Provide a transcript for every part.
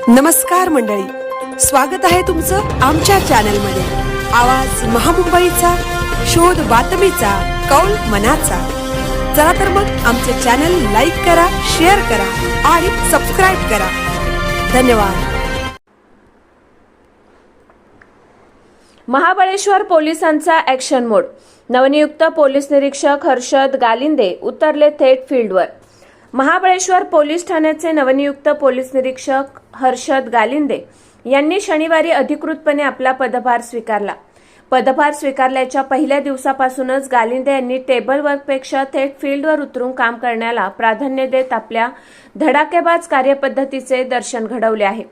नमस्कार मंडळी, स्वागत आहे तुमचं आमच्या चॅनलमध्ये। आवाज महामुंबईचा, शोध बातमीचा, कौल मनाचा। चला तर मग आमचे चॅनल लाईक करा, शेअर करा आणि सबस्क्राइब करा। धन्यवाद। महाबळेश्वर पोलिसांचा ॲक्शन मोड। नवनियुक्त पोलीस निरीक्षक हर्षद गालिंदे उतरले थेट फील्डवर। महाबळेश्वर पोलीस ठाण्याचे नवनियुक्त पोलीस निरीक्षक हर्षद गालिंदे यांनी शनिवारी अधिकृतपणे आपला पदभार स्वीकारला। पदभार स्वीकारल्याच्या पहिल्या दिवसापासूनच गालिंदे यांनी टेबल वर्कपेक्षा थेट फील्डवर उतरून काम करण्याला प्राधान्य देत आपल्या धडाकेबाज कार्यपद्धतीचे दर्शन घडवले आहे।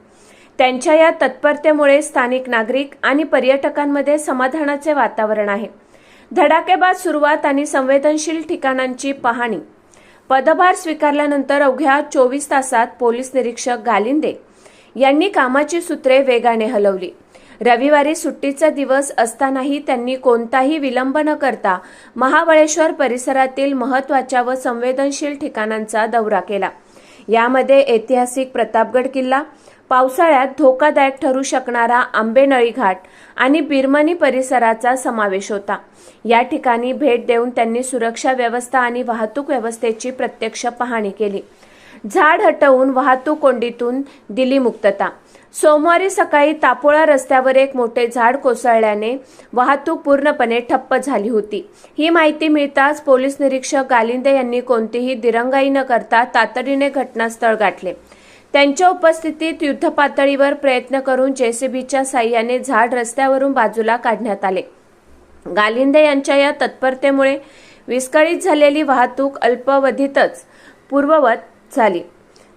त्यांच्या या तत्परतेमुळे स्थानिक नागरिक आणि पर्यटकांमध्ये समाधानाचे वातावरण आहे। धडाकेबाज सुरुवात आणि संवेदनशील ठिकाणांची पाहणी। पदभार स्वीकारल्यानंतर अवघ्या 24 तासात पोलीस निरीक्षक गालिंदे यांनी कामाची सूत्रे वेगाने हलवली। रविवारी सुट्टीचा दिवस असतानाही त्यांनी कोणताही विलंब न करता महाबळेश्वर परिसरातील महत्त्वाच्या व संवेदनशील ठिकाणांचा दौरा केला। यामध्ये ऐतिहासिक प्रतापगड किल्ला, पावसाळ्यात धोकादायक ठरू शकणारा आंबेनळी घाट आणि बिरमणी परिसराचा समावेश होता। या ठिकाणी भेट देऊन त्यांनी सुरक्षा व्यवस्था आणि वाहतूक व्यवस्थेची प्रत्यक्ष पाहणी केली। झाड हटवून वाहतूक कोंडीतून दिली मुक्तता। सोमवारी सकाळी तापोळा रस्त्यावर एक मोठे झाड कोसळल्याने वाहतूक पूर्णपणे ठप्प झाली होती। ही माहिती मिळताच पोलीस निरीक्षक गालिंदे यांनी कोणतीही दिरंगाई न करता तातडीने घटनास्थळ गाठले। त्यांच्या उपस्थितीत युद्धपातळीवर प्रयत्न करून जेसीबीच्या साहाय्याने झाड रस्त्यावरून बाजूला काढण्यात आले। गालिंदे यांच्या या तत्परतेमुळे विस्कळीत झालेली वाहतूक अल्पावधीतच पूर्ववत झाली।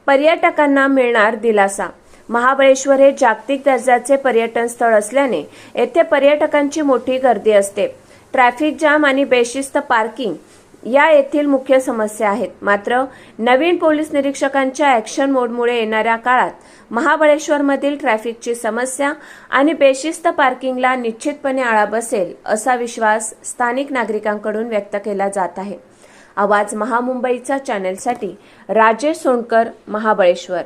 पर्यटकांना मिळणार दिलासा। महाबळेश्वर हे जागतिक दर्जाचे पर्यटन स्थळ असल्याने येथे पर्यटकांची मोठी गर्दी असते। ट्रॅफिक जाम आणि बेशिस्त पार्किंग या येथील मुख्य समस्या आहेत। मात्र नवीन पोलीस निरीक्षकांच्या ॲक्शन मोडमुळे येणाऱ्या काळात महाबळेश्वरमधील ट्रॅफिकची समस्या आणि बेशिस्त पार्किंगला निश्चितपणे आळा बसेल असा विश्वास स्थानिक नागरिकांकडून व्यक्त केला जात आहे। आवाज महामुंबईचा चॅनेलसाठी राजेश सोनकर, महाबळेश्वर।